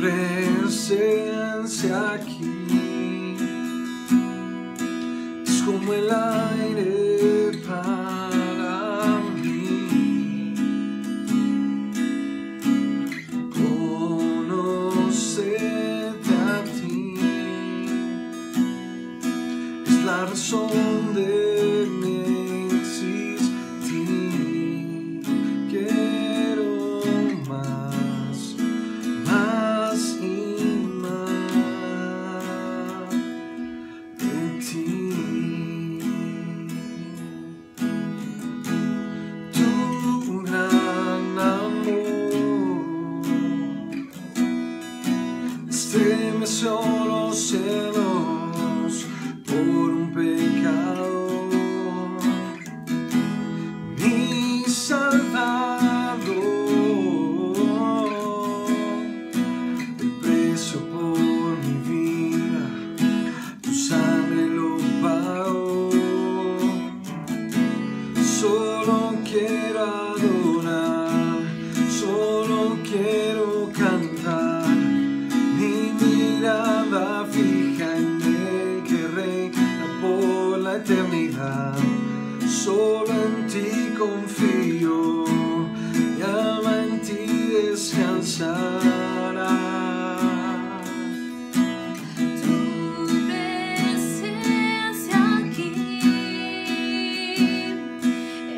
presencia aquí es como el aire para mí. Conocerte a ti es la razón de mi existir. Quiero más y más de ti. Tu gran amor estremeció los cielos por un pecador, mi Salvador. El precio por mi vida, tu sangre lo pagó. Solo quiero adorar, solo quiero cantar, mi mirada fija en el que reina por la eternidad. Solo en ti confío, mi alma en ti descansará. Tu presencia aquí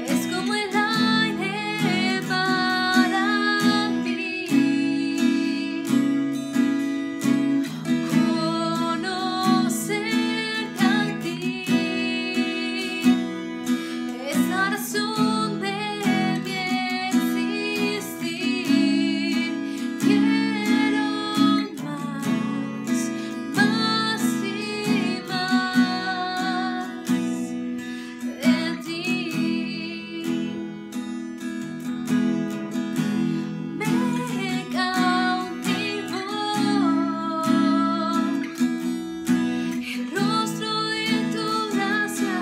es como el aire para mí. Conocerte a ti es la razón de mi existir. Quiero más y más de ti. Me cautivó el rostro de tu gracia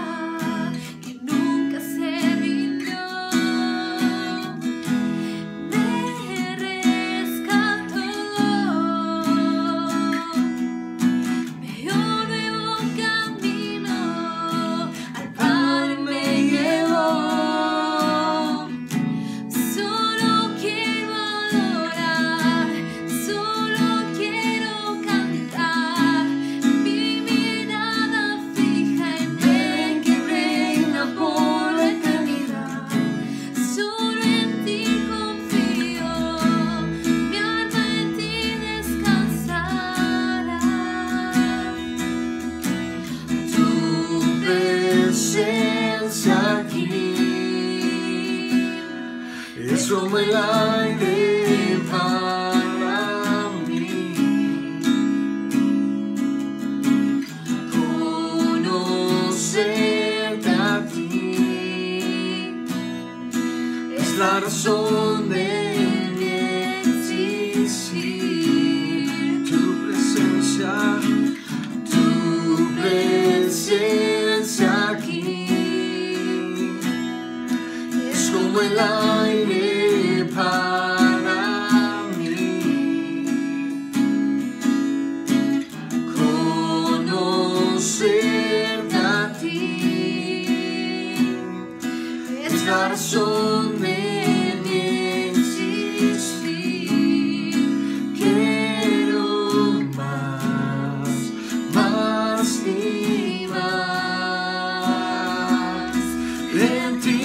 que nunca se rindió. Me rescató, me dio un nuevo camino, al Padre me llevó. Solo quiero adorar, solo quiero cantar, mi mirada fija en el que reina por la eternidad. Solo en ti confío, mi alma en ti descansará. Tu presencia aquí es como el aire para mí. Conocerte a ti es la razón de mi existir. Tu presencia aquí es como el aire para mí. Conocerte a ti es la razón de mi existir. Quiero más y más de ti.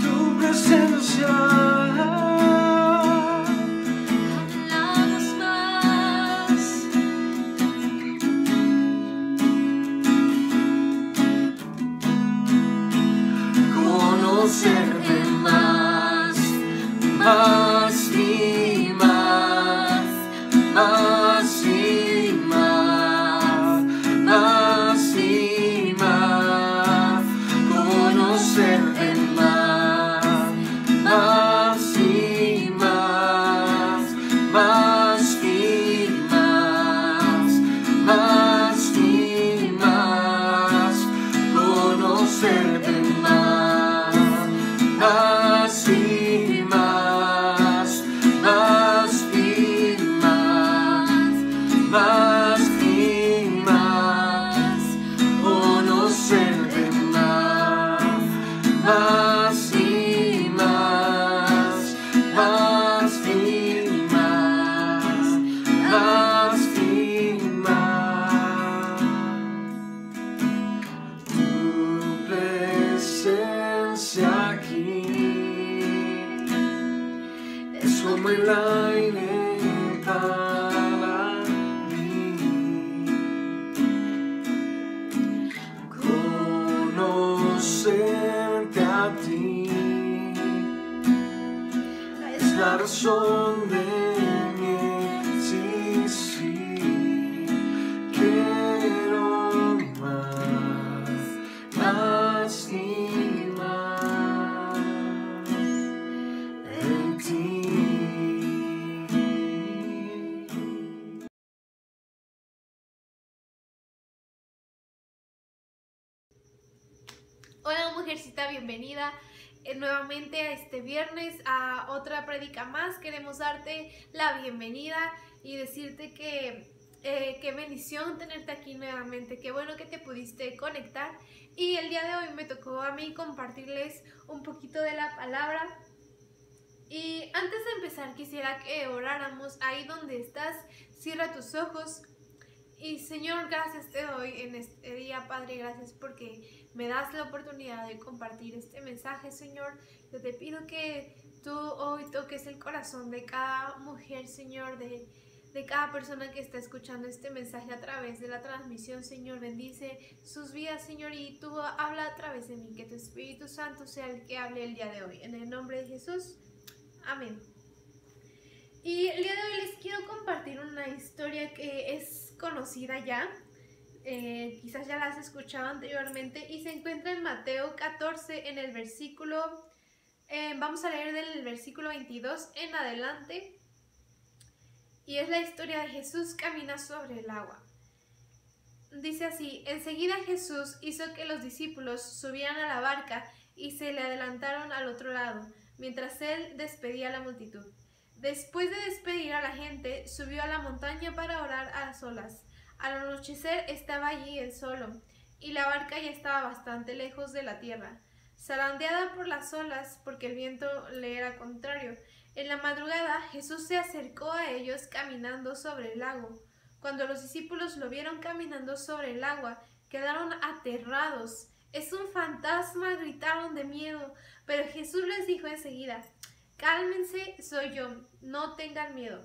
Tu presencia Hablamos más. conocerte más y más y más y más, conocerte más y más y más y verleiden para mí. Conocerte a ti es la razón de mi existir. Quiero más y más de ti. Hola mujercita, bienvenida nuevamente a este viernes a otra prédica más. Queremos darte la bienvenida y decirte que qué bendición tenerte aquí nuevamente, qué bueno que te pudiste conectar. Y el día de hoy me tocó a mí compartirles un poquito de la palabra. Y antes de empezar quisiera que oráramos. Ahí donde estás, cierra tus ojos. Y Señor, gracias te doy en este día, Padre, gracias porque me das la oportunidad de compartir este mensaje, Señor. Yo te pido que tú hoy toques el corazón de cada mujer, Señor, de cada persona que está escuchando este mensaje a través de la transmisión, Señor. Bendice sus vidas, Señor, y tú habla a través de mí, que tu Espíritu Santo sea el que hable el día de hoy. En el nombre de Jesús, amén. Y el día de hoy les quiero compartir una historia que es conocida ya, quizás ya la has escuchado anteriormente, y se encuentra en Mateo 14 en el versículo, vamos a leer del versículo 22 en adelante, y es la historia de Jesús camina sobre el agua. Dice así: enseguida Jesús hizo que los discípulos subieran a la barca y se le adelantaron al otro lado, mientras él despedía a la multitud. Después de despedir a la gente, subió a la montaña para orar a solas. Al anochecer estaba allí él solo, y la barca ya estaba bastante lejos de la tierra, zarandeada por las olas porque el viento le era contrario. En la madrugada Jesús se acercó a ellos caminando sobre el lago. Cuando los discípulos lo vieron caminando sobre el agua, quedaron aterrados. «¡Es un fantasma!», gritaron de miedo, pero Jesús les dijo enseguida: «Cálmense, soy yo, no tengan miedo».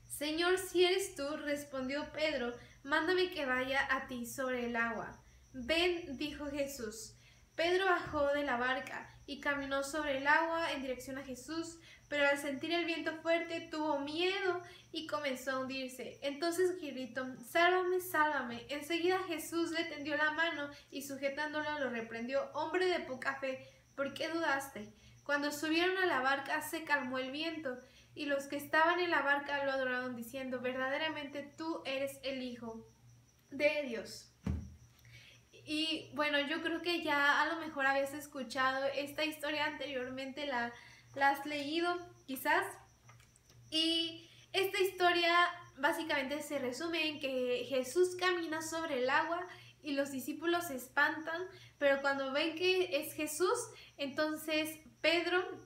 «Señor, si eres tú», respondió Pedro, «mándame que vaya a ti sobre el agua». «Ven», dijo Jesús. Pedro bajó de la barca y caminó sobre el agua en dirección a Jesús, pero al sentir el viento fuerte tuvo miedo y comenzó a hundirse. Entonces gritó: «¡Sálvame, sálvame!». Enseguida Jesús le tendió la mano y sujetándolo lo reprendió: «Hombre de poca fe, ¿por qué dudaste?». Cuando subieron a la barca se calmó el viento, y los que estaban en la barca lo adoraron diciendo: «Verdaderamente tú eres el Hijo de Dios». Y bueno, yo creo que ya a lo mejor habías escuchado esta historia anteriormente, la has leído quizás. Y esta historia básicamente se resume en que Jesús camina sobre el agua y los discípulos se espantan, pero cuando ven que es Jesús, entonces Pedro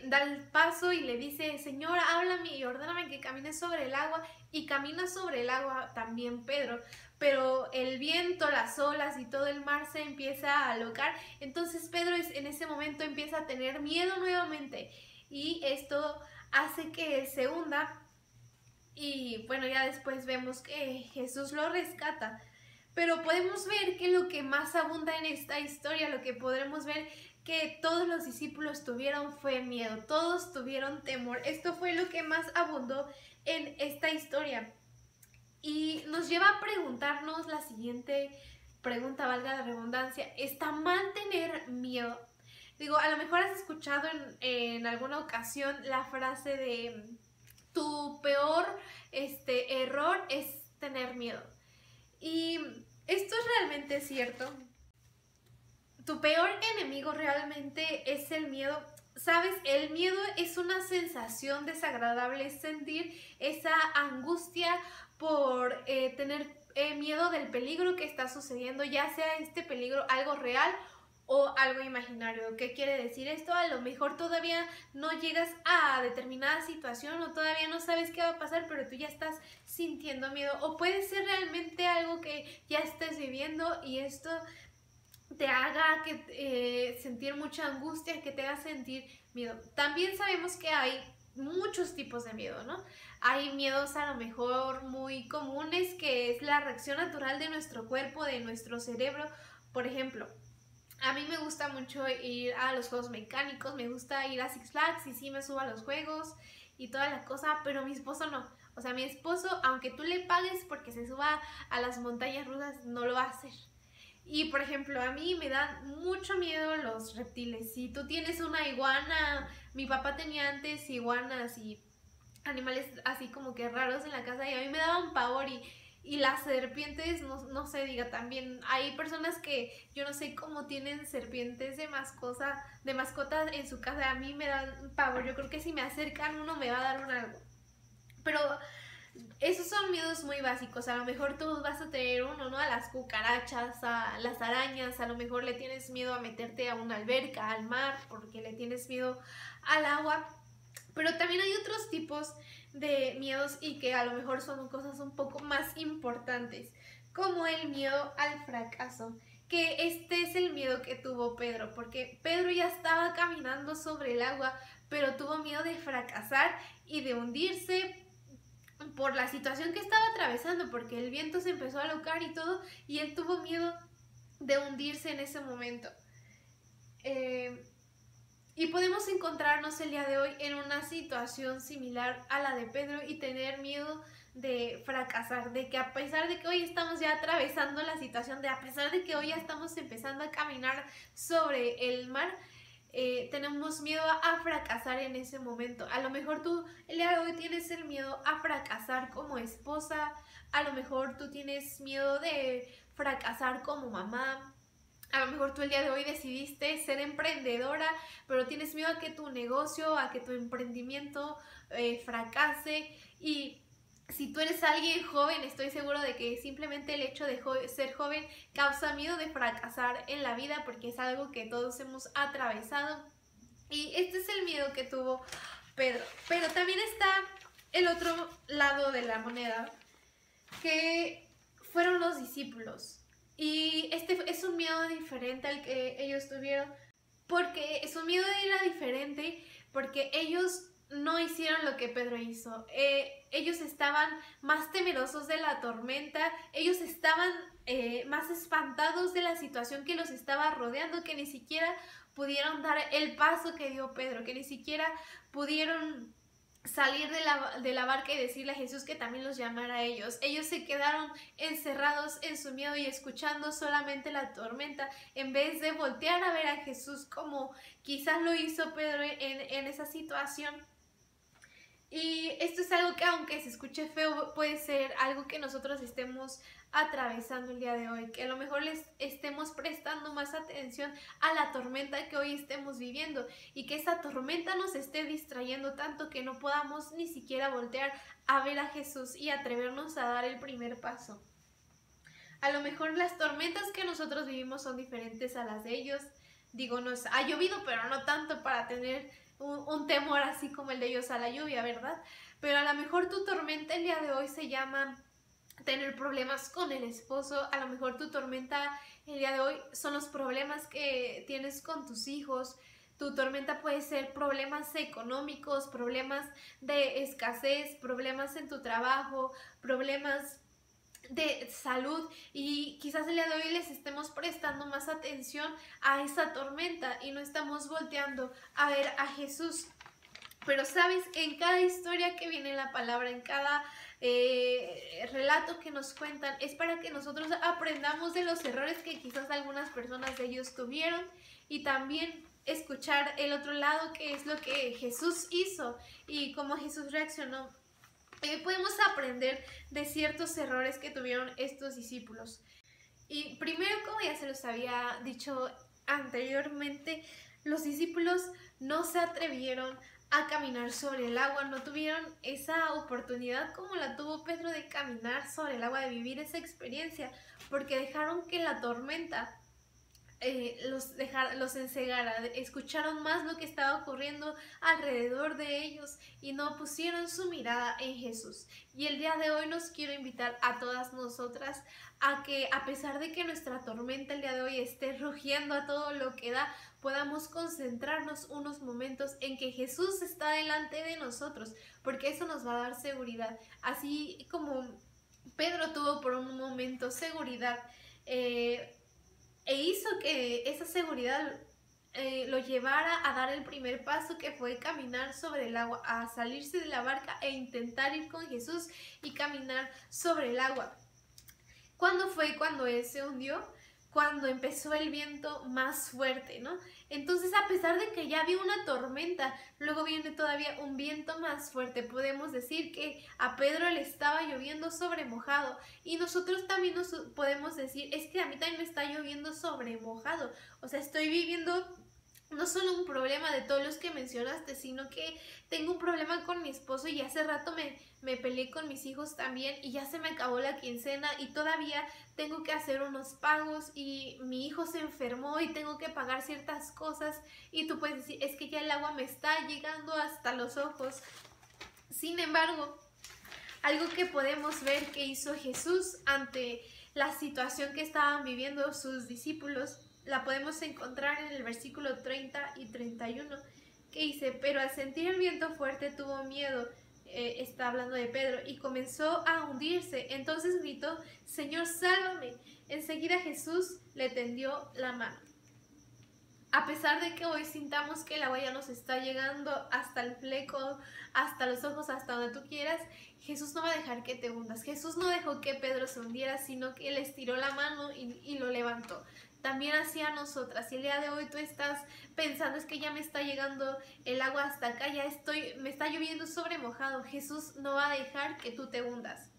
da el paso y le dice: «Señor, háblame y ordéname que camine sobre el agua», y camina sobre el agua también Pedro, pero el viento, las olas y todo el mar se empieza a alocar. Entonces Pedro en ese momento empieza a tener miedo nuevamente, y esto hace que él se hunda. Y bueno, ya después vemos que Jesús lo rescata. Pero podemos ver que lo que más abunda en esta historia, lo que podremos ver que todos los discípulos tuvieron fue miedo, todos tuvieron temor. Esto fue lo que más abundó en esta historia. Y nos lleva a preguntarnos la siguiente pregunta, valga la redundancia: ¿está mal tener miedo? Digo, a lo mejor has escuchado en alguna ocasión la frase de tu peor error es tener miedo. Y esto es realmente cierto. Tu peor enemigo realmente es el miedo. ¿Sabes? El miedo es una sensación desagradable, es sentir esa angustia por tener miedo del peligro que está sucediendo, ya sea este peligro algo real o algo imaginario. ¿Qué quiere decir esto? A lo mejor todavía no llegas a determinada situación o todavía no sabes qué va a pasar, pero tú ya estás sintiendo miedo. O puede ser realmente algo que ya estés viviendo y esto te haga sentir mucha angustia, que te haga sentir miedo. También sabemos que hay muchos tipos de miedo, ¿no? Hay miedos a lo mejor muy comunes, que es la reacción natural de nuestro cuerpo, de nuestro cerebro. Por ejemplo, a mí me gusta mucho ir a los juegos mecánicos, me gusta ir a Six Flags y sí me subo a los juegos y toda la cosa, pero mi esposo no. O sea, mi esposo, aunque tú le pagues porque se suba a las montañas rusas, no lo va a hacer. Y por ejemplo, a mí me dan mucho miedo los reptiles. Si tú tienes una iguana, mi papá tenía antes iguanas y animales así como que raros en la casa y a mí me daban pavor y las serpientes, no se diga también. Hay personas que yo no sé cómo tienen serpientes de mascota en su casa. A mí me dan pavor. Yo creo que si me acercan uno me va a dar un algo. Pero esos son miedos muy básicos. A lo mejor tú vas a tener uno, ¿no? A las cucarachas, a las arañas. A lo mejor le tienes miedo a meterte a una alberca, al mar, porque le tienes miedo al agua. Pero también hay otros tipos de miedos y que a lo mejor son cosas un poco más importantes, como el miedo al fracaso, que este es el miedo que tuvo Pedro, porque Pedro ya estaba caminando sobre el agua, pero tuvo miedo de fracasar y de hundirse por la situación que estaba atravesando, porque el viento se empezó a alocar y todo, y él tuvo miedo de hundirse en ese momento. Y podemos encontrarnos el día de hoy en una situación similar a la de Pedro y tener miedo de fracasar, de que a pesar de que hoy estamos ya atravesando la situación, a pesar de que hoy ya estamos empezando a caminar sobre el mar, tenemos miedo a fracasar en ese momento. A lo mejor tú el día de hoy tienes el miedo a fracasar como esposa, a lo mejor tú tienes miedo de fracasar como mamá. A lo mejor tú el día de hoy decidiste ser emprendedora, pero tienes miedo a que tu negocio, a que tu emprendimiento fracase. Y si tú eres alguien joven, estoy seguro de que simplemente el hecho de ser joven causa miedo de fracasar en la vida, porque es algo que todos hemos atravesado. Y este es el miedo que tuvo Pedro. Pero también está el otro lado de la moneda, que fueron los discípulos. Y este es un miedo diferente al que ellos tuvieron, porque es un miedo era diferente, porque ellos no hicieron lo que Pedro hizo. Ellos estaban más temerosos de la tormenta, ellos estaban más espantados de la situación que los estaba rodeando, que ni siquiera pudieron dar el paso que dio Pedro, que ni siquiera pudieron salir de la barca y decirle a Jesús que también los llamara a ellos. Ellos se quedaron encerrados en su miedo y escuchando solamente la tormenta, en vez de voltear a ver a Jesús como quizás lo hizo Pedro en esa situación. Y esto es algo que, aunque se escuche feo, puede ser algo que nosotros estemos atravesando el día de hoy, que a lo mejor les estemos prestando más atención a la tormenta que hoy estemos viviendo y que esa tormenta nos esté distrayendo tanto que no podamos ni siquiera voltear a ver a Jesús y atrevernos a dar el primer paso. A lo mejor las tormentas que nosotros vivimos son diferentes a las de ellos. Digo, nos ha llovido, pero no tanto para tener un temor así como el de ellos a la lluvia, ¿verdad? Pero a lo mejor tu tormenta el día de hoy se llama tener problemas con el esposo. A lo mejor tu tormenta el día de hoy son los problemas que tienes con tus hijos. Tu tormenta puede ser problemas económicos, problemas de escasez, problemas en tu trabajo, problemas de salud, y quizás el día de hoy les estemos prestando más atención a esa tormenta y no estamos volteando a ver a Jesús. Pero sabes, en cada historia que viene en la palabra, en cada relato que nos cuentan, es para que nosotros aprendamos de los errores que quizás algunas personas de ellos tuvieron, y también escuchar el otro lado, que es lo que Jesús hizo y cómo Jesús reaccionó. Podemos aprender de ciertos errores que tuvieron estos discípulos. Y primero, como ya se los había dicho anteriormente, los discípulos no se atrevieron a caminar sobre el agua, no tuvieron esa oportunidad como la tuvo Pedro de caminar sobre el agua, de vivir esa experiencia, porque dejaron que la tormenta los encegara, escucharon más lo que estaba ocurriendo alrededor de ellos y no pusieron su mirada en Jesús. Y el día de hoy nos quiero invitar a todas nosotras a que, a pesar de que nuestra tormenta el día de hoy esté rugiendo a todo lo que da, podamos concentrarnos unos momentos en que Jesús está delante de nosotros, porque eso nos va a dar seguridad. Así como Pedro tuvo por un momento seguridad, e hizo que esa seguridad lo llevara a dar el primer paso, que fue caminar sobre el agua, a salirse de la barca e intentar ir con Jesús y caminar sobre el agua. ¿Cuándo fue cuando él se hundió? Cuando empezó el viento más fuerte, ¿no? Entonces, a pesar de que ya había una tormenta, luego viene todavía un viento más fuerte. Podemos decir que a Pedro le estaba lloviendo sobre mojado, y nosotros también nos podemos decir, es que a mí también me está lloviendo sobre mojado. O sea, estoy viviendo no solo un problema de todos los que mencionaste, sino que tengo un problema con mi esposo y hace rato me peleé con mis hijos también y ya se me acabó la quincena y todavía tengo que hacer unos pagos y mi hijo se enfermó y tengo que pagar ciertas cosas, y tú puedes decir, es que ya el agua me está llegando hasta los ojos. Sin embargo, algo que podemos ver que hizo Jesús ante la situación que estaban viviendo sus discípulos, la podemos encontrar en el versículo 30 y 31, que dice, pero al sentir el viento fuerte tuvo miedo, está hablando de Pedro, y comenzó a hundirse. Entonces gritó, Señor, sálvame. Enseguida Jesús le tendió la mano. A pesar de que hoy sintamos que el agua ya nos está llegando hasta el fleco, hasta los ojos, hasta donde tú quieras, Jesús no va a dejar que te hundas. Jesús no dejó que Pedro se hundiera, sino que él estiró la mano y lo levantó. También hacia nosotras. Si el día de hoy tú estás pensando, es que ya me está llegando el agua hasta acá, me está lloviendo sobre mojado, Jesús no va a dejar que tú te hundas.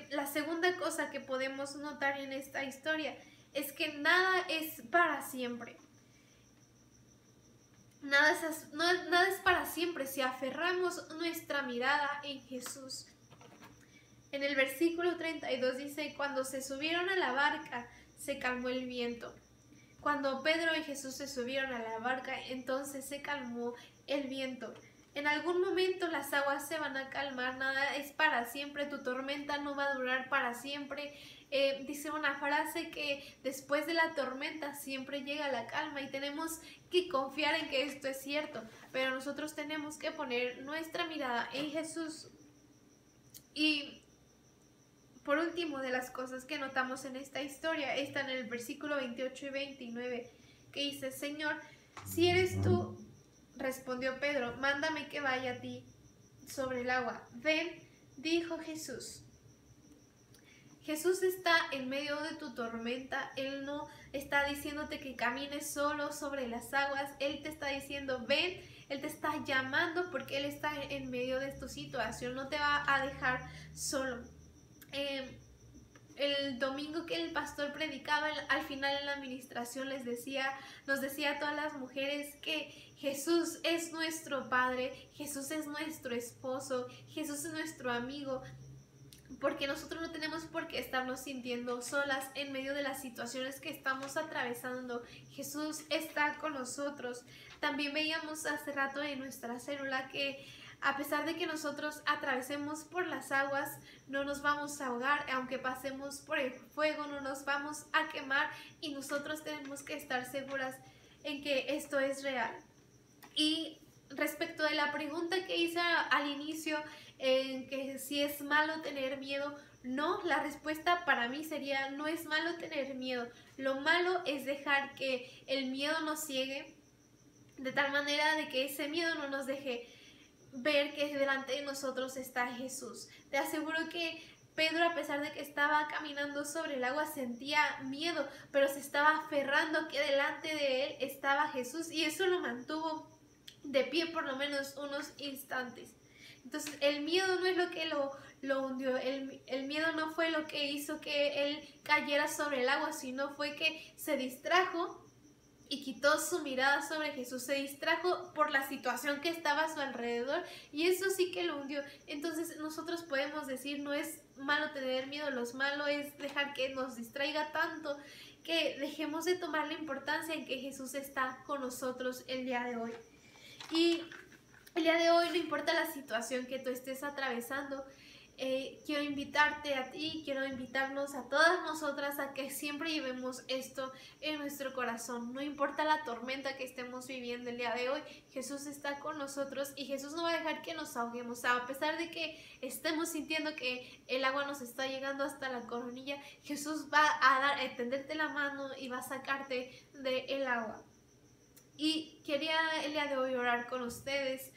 La segunda cosa que podemos notar en esta historia es que nada es para siempre. Nada es para siempre si aferramos nuestra mirada en Jesús. En el versículo 32 dice, cuando se subieron a la barca, se calmó el viento. Cuando Pedro y Jesús se subieron a la barca, entonces se calmó el viento. En algún momento las aguas se van a calmar, nada es para siempre, tu tormenta no va a durar para siempre. Dice una frase que después de la tormenta siempre llega la calma, y tenemos que confiar en que esto es cierto, pero nosotros tenemos que poner nuestra mirada en Jesús. Y por último, de las cosas que notamos en esta historia, está en el versículo 28 y 29, que dice, Señor, si eres tú, respondió Pedro, mándame que vaya a ti sobre el agua. Ven, dijo Jesús. Jesús está en medio de tu tormenta. Él no está diciéndote que camines solo sobre las aguas. Él te está diciendo, ven. Él te está llamando porque Él está en medio de tu situación. No te va a dejar solo. El domingo que el pastor predicaba, al final en la administración nos decía a todas las mujeres que Jesús es nuestro Padre, Jesús es nuestro esposo, Jesús es nuestro amigo, porque nosotros no tenemos por qué estarnos sintiendo solas en medio de las situaciones que estamos atravesando. Jesús está con nosotros. También veíamos hace rato en nuestra célula que a pesar de que nosotros atravesemos por las aguas, no nos vamos a ahogar, aunque pasemos por el fuego, no nos vamos a quemar, y nosotros tenemos que estar seguras en que esto es real. Y respecto de la pregunta que hice al inicio, en que si es malo tener miedo, no, la respuesta para mí sería, no es malo tener miedo. Lo malo es dejar que el miedo nos ciegue, de tal manera de que ese miedo no nos deje ver que delante de nosotros está Jesús. Te aseguro que Pedro, a pesar de que estaba caminando sobre el agua, sentía miedo, pero se estaba aferrando que delante de él estaba Jesús, y eso lo mantuvo de pie por lo menos unos instantes. Entonces el miedo no es lo que lo hundió, el miedo no fue lo que hizo que él cayera sobre el agua, sino fue que se distrajo y quitó su mirada sobre Jesús, se distrajo por la situación que estaba a su alrededor y eso sí que lo hundió. Entonces nosotros podemos decir, no es malo tener miedo, lo malo es dejar que nos distraiga tanto que dejemos de tomar la importancia en que Jesús está con nosotros el día de hoy. Y el día de hoy, no importa la situación que tú estés atravesando, quiero invitarte a ti, quiero invitarnos a todas nosotras a que siempre llevemos esto en nuestro corazón. No importa la tormenta que estemos viviendo el día de hoy, Jesús está con nosotros y Jesús no va a dejar que nos ahoguemos. A pesar de que estemos sintiendo que el agua nos está llegando hasta la coronilla, Jesús va a tenderte la mano y va a sacarte del agua. Y quería el día de hoy orar con ustedes,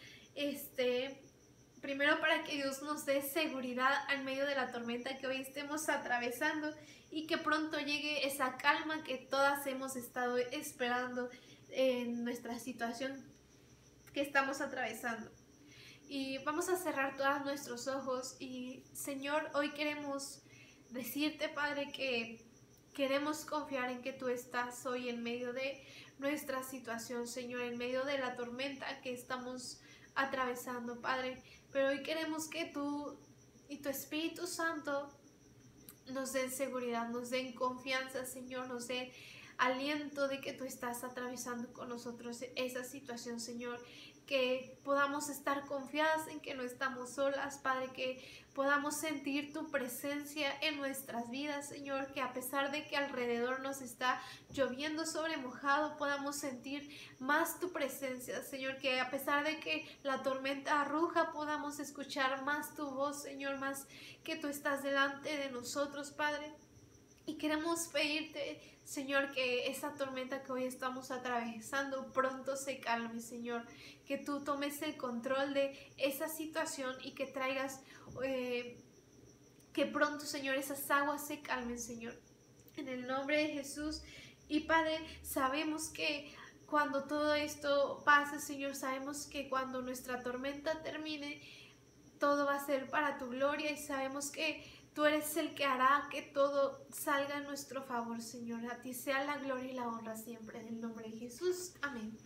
primero para que Dios nos dé seguridad en medio de la tormenta que hoy estemos atravesando y que pronto llegue esa calma que todas hemos estado esperando en nuestra situación que estamos atravesando. Y vamos a cerrar todos nuestros ojos y Señor, hoy queremos decirte, Padre, que queremos confiar en que tú estás hoy en medio de nuestra situación, Señor, en medio de la tormenta que estamos atravesando, Padre. Pero hoy queremos que tú y tu Espíritu Santo nos den seguridad, nos den confianza, Señor, nos den aliento de que tú estás atravesando con nosotros esa situación, Señor. Que podamos estar confiadas en que no estamos solas, Padre, que podamos sentir tu presencia en nuestras vidas, Señor, que a pesar de que alrededor nos está lloviendo sobre mojado, podamos sentir más tu presencia, Señor, que a pesar de que la tormenta ruja, podamos escuchar más tu voz, Señor, más que tú estás delante de nosotros, Padre. Y queremos pedirte, Señor, que esa tormenta que hoy estamos atravesando pronto se calme, Señor. Que tú tomes el control de esa situación y que traigas, que pronto, Señor, esas aguas se calmen, Señor. En el nombre de Jesús. Y Padre, sabemos que cuando todo esto pase, Señor, sabemos que cuando nuestra tormenta termine, todo va a ser para tu gloria y sabemos que tú eres el que hará que todo salga en nuestro favor, Señor. A ti sea la gloria y la honra siempre. En el nombre de Jesús. Amén.